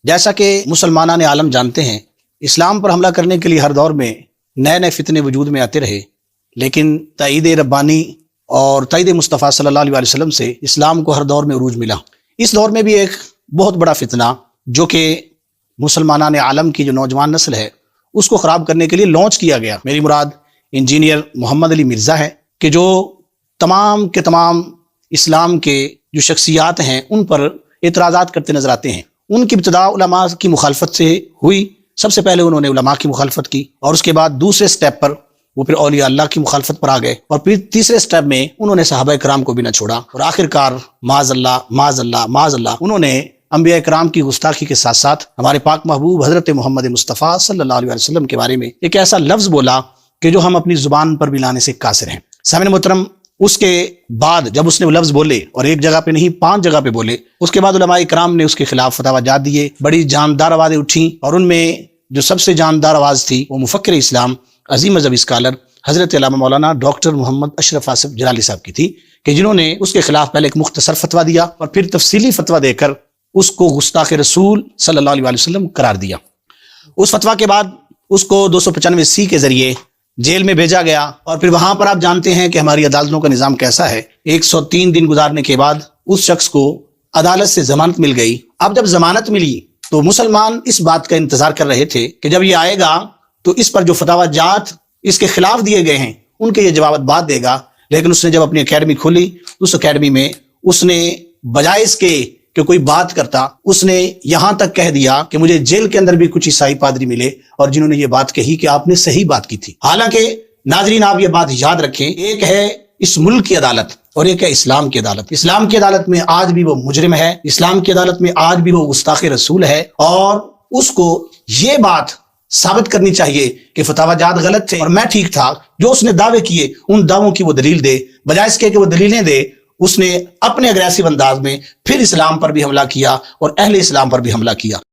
جیسا کہ مسلمانان عالم جانتے ہیں، اسلام پر حملہ کرنے کے لیے ہر دور میں نئے نئے فتنے وجود میں آتے رہے، لیکن تائید ربانی اور تائید مصطفیٰ صلی اللہ علیہ وسلم سے اسلام کو ہر دور میں عروج ملا۔ اس دور میں بھی ایک بہت بڑا فتنہ جو کہ مسلمانان عالم کی جو نوجوان نسل ہے اس کو خراب کرنے کے لیے لانچ کیا گیا، میری مراد انجینئر محمد علی مرزا ہے، کہ جو تمام کے تمام اسلام کے جو شخصیات ہیں ان پر اعتراضات کرتے نظر آتے ہیں۔ ان کی ابتدا علماء کی مخالفت سے ہوئی۔ سب سے پہلے انہوں نے علماء کی مخالفت کی، اور اس کے بعد دوسرے سٹیپ پر وہ پھر اولیاء اللہ کی مخالفت پر آ گئے، اور پھر تیسرے سٹیپ میں انہوں نے صحابہ کرام کو بھی نہ چھوڑا، اور آخر کار معاذ اللہ معاذ اللہ معاذ اللہ انہوں نے انبیاء کرام کی گستاخی کے ساتھ ساتھ ہمارے پاک محبوب حضرت محمد مصطفیٰ صلی اللہ علیہ وسلم کے بارے میں ایک ایسا لفظ بولا کہ جو ہم اپنی زبان پر بھی لانے سے قاصر ہیں۔ سامعین محترم، اس کے بعد جب اس نے وہ لفظ بولے، اور ایک جگہ پہ نہیں 5 جگہ پہ بولے، اس کے بعد علماء کرام نے اس کے خلاف فتاوی جات دیے، بڑی جاندار آوازیں اٹھیں، اور ان میں جو سب سے جاندار آواز تھی وہ مفکر اسلام، عظیم مذہبی اسکالر حضرت علامہ مولانا ڈاکٹر محمد اشرف آصف جلالی صاحب کی تھی، کہ جنہوں نے اس کے خلاف پہلے ایک مختصر فتویٰ دیا اور پھر تفصیلی فتویٰ دے کر اس کو گستاخ رسول صلی اللہ علیہ وسلم قرار دیا۔ اس فتویٰ کے بعد اس کو 295 کے ذریعے جیل میں بھیجا گیا، اور پھر وہاں پر آپ جانتے ہیں کہ ہماری عدالتوں کا نظام کیسا ہے۔ 103 دن گزارنے کے بعد اس شخص کو عدالت سے ضمانت مل گئی۔ اب جب ضمانت ملی تو مسلمان اس بات کا انتظار کر رہے تھے کہ جب یہ آئے گا تو اس پر جو فتاوی جات اس کے خلاف دیے گئے ہیں ان کے یہ جوابات بات دے گا، لیکن اس نے جب اپنی اکیڈمی کھولی تو اس اکیڈمی میں اس نے بجائے اس کے کہ کوئی بات کرتا، اس نے یہاں تک کہہ دیا کہ مجھے جیل کے اندر بھی کچھ عیسائی پادری ملے اور جنہوں نے یہ بات کہی کہ آپ نے صحیح بات کی تھی۔ حالانکہ ناظرین آپ یہ بات یاد رکھیں، ایک ہے اس ملک کی عدالت اور ایک ہے اسلام کی عدالت۔ اسلام کی عدالت میں آج بھی وہ مجرم ہے، اسلام کی عدالت میں آج بھی وہ گستاخ رسول ہے، اور اس کو یہ بات ثابت کرنی چاہیے کہ فتاوی جات غلط تھے اور میں ٹھیک تھا۔ جو اس نے دعوے کیے ان دعووں کی وہ دلیل دے، بجائے اس کے کہ وہ دلیلیں دے اس نے اپنے اگریسو انداز میں پھر اسلام پر بھی حملہ کیا اور اہل اسلام پر بھی حملہ کیا۔